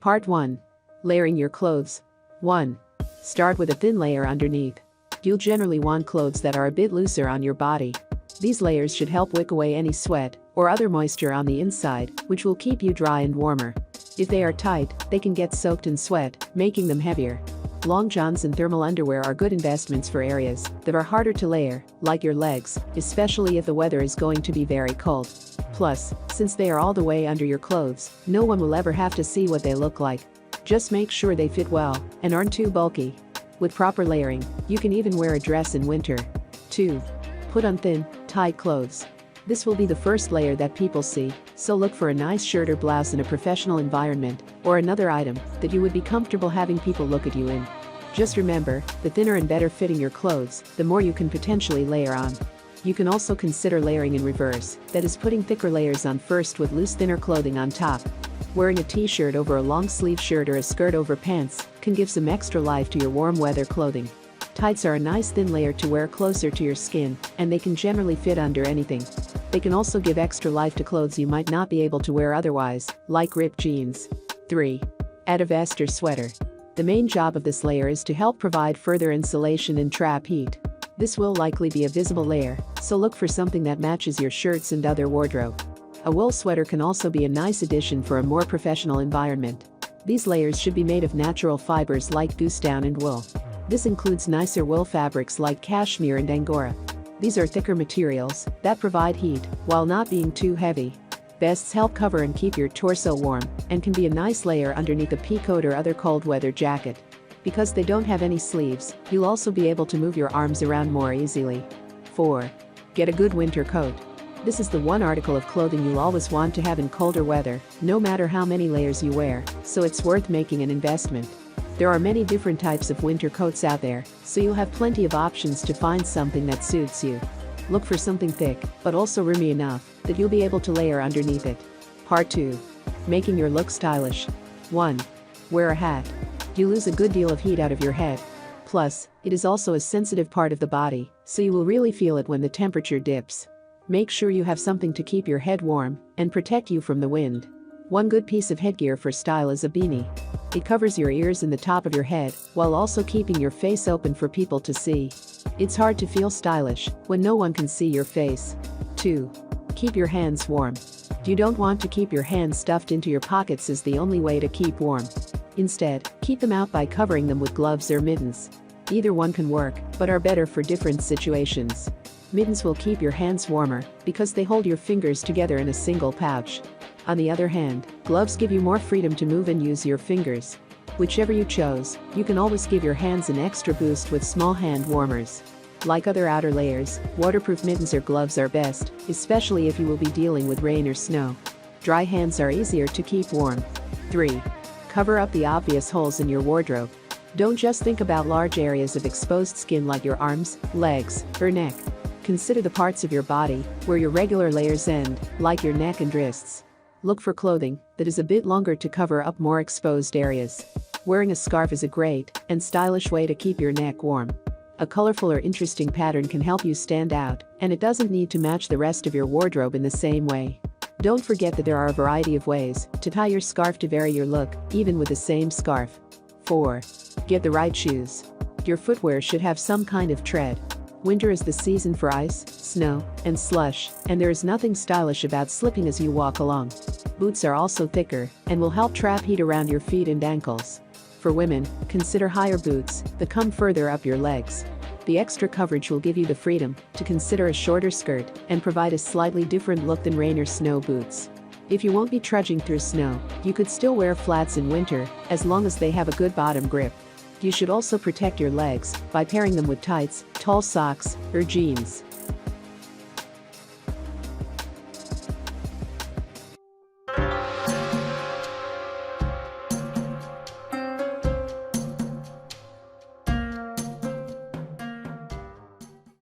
Part 1. Layering your clothes. 1. Start with a thin layer underneath. You'll generally want clothes that are a bit looser on your body. These layers should help wick away any sweat or other moisture on the inside, which will keep you dry and warmer. If they are tight, they can get soaked in sweat, making them heavier. Long johns and thermal underwear are good investments for areas that are harder to layer, like your legs, especially if the weather is going to be very cold. Plus, since they are all the way under your clothes, no one will ever have to see what they look like. Just make sure they fit well and aren't too bulky. With proper layering, you can even wear a dress in winter. 2. Put on thin, tight clothes. This will be the first layer that people see, so look for a nice shirt or blouse in a professional environment, or another item that you would be comfortable having people look at you in. Just remember, the thinner and better fitting your clothes, the more you can potentially layer on. You can also consider layering in reverse, that is putting thicker layers on first with loose thinner clothing on top. Wearing a t-shirt over a long sleeve shirt or a skirt over pants can give some extra life to your warm weather clothing. Tights are a nice thin layer to wear closer to your skin, and they can generally fit under anything. They can also give extra life to clothes you might not be able to wear otherwise, like ripped jeans. 3. Add a vest or sweater. The main job of this layer is to help provide further insulation and trap heat. This will likely be a visible layer, so look for something that matches your shirts and other wardrobe. A wool sweater can also be a nice addition for a more professional environment. These layers should be made of natural fibers like goose down and wool. This includes nicer wool fabrics like cashmere and angora. These are thicker materials that provide heat while not being too heavy. Vests help cover and keep your torso warm and can be a nice layer underneath a pea coat or other cold weather jacket. Because they don't have any sleeves, you'll also be able to move your arms around more easily. 4. Get a good winter coat. This is the one article of clothing you'll always want to have in colder weather, no matter how many layers you wear, so it's worth making an investment. There are many different types of winter coats out there, so you'll have plenty of options to find something that suits you. Look for something thick, but also roomy enough that you'll be able to layer underneath it. Part 2. Making your look stylish. 1. Wear a hat. You lose a good deal of heat out of your head. Plus, it is also a sensitive part of the body, so you will really feel it when the temperature dips. Make sure you have something to keep your head warm and protect you from the wind. One good piece of headgear for style is a beanie. It covers your ears and the top of your head while also keeping your face open for people to see. It's hard to feel stylish when no one can see your face. 2. Keep your hands warm. You don't want to keep your hands stuffed into your pockets as the only way to keep warm. Instead, keep them out by covering them with gloves or mittens. Either one can work, but are better for different situations. Mittens will keep your hands warmer because they hold your fingers together in a single pouch. On the other hand, gloves give you more freedom to move and use your fingers. Whichever you chose, you can always give your hands an extra boost with small hand warmers. Like other outer layers, waterproof mittens or gloves are best, especially if you will be dealing with rain or snow. Dry hands are easier to keep warm. 3. Cover up the obvious holes in your wardrobe. Don't just think about large areas of exposed skin like your arms, legs, or neck. Consider the parts of your body where your regular layers end, like your neck and wrists. Look for clothing that is a bit longer to cover up more exposed areas. Wearing a scarf is a great and stylish way to keep your neck warm. A colorful or interesting pattern can help you stand out, and it doesn't need to match the rest of your wardrobe in the same way. Don't forget that there are a variety of ways to tie your scarf to vary your look, even with the same scarf. 4. Get the right shoes. Your footwear should have some kind of tread. Winter is the season for ice, snow, and slush, and there is nothing stylish about slipping as you walk along. Boots are also thicker and will help trap heat around your feet and ankles. For women, consider higher boots that come further up your legs. The extra coverage will give you the freedom to consider a shorter skirt and provide a slightly different look than rain or snow boots. If you won't be trudging through snow, you could still wear flats in winter as long as they have a good bottom grip. You should also protect your legs by pairing them with tights, tall socks, or jeans.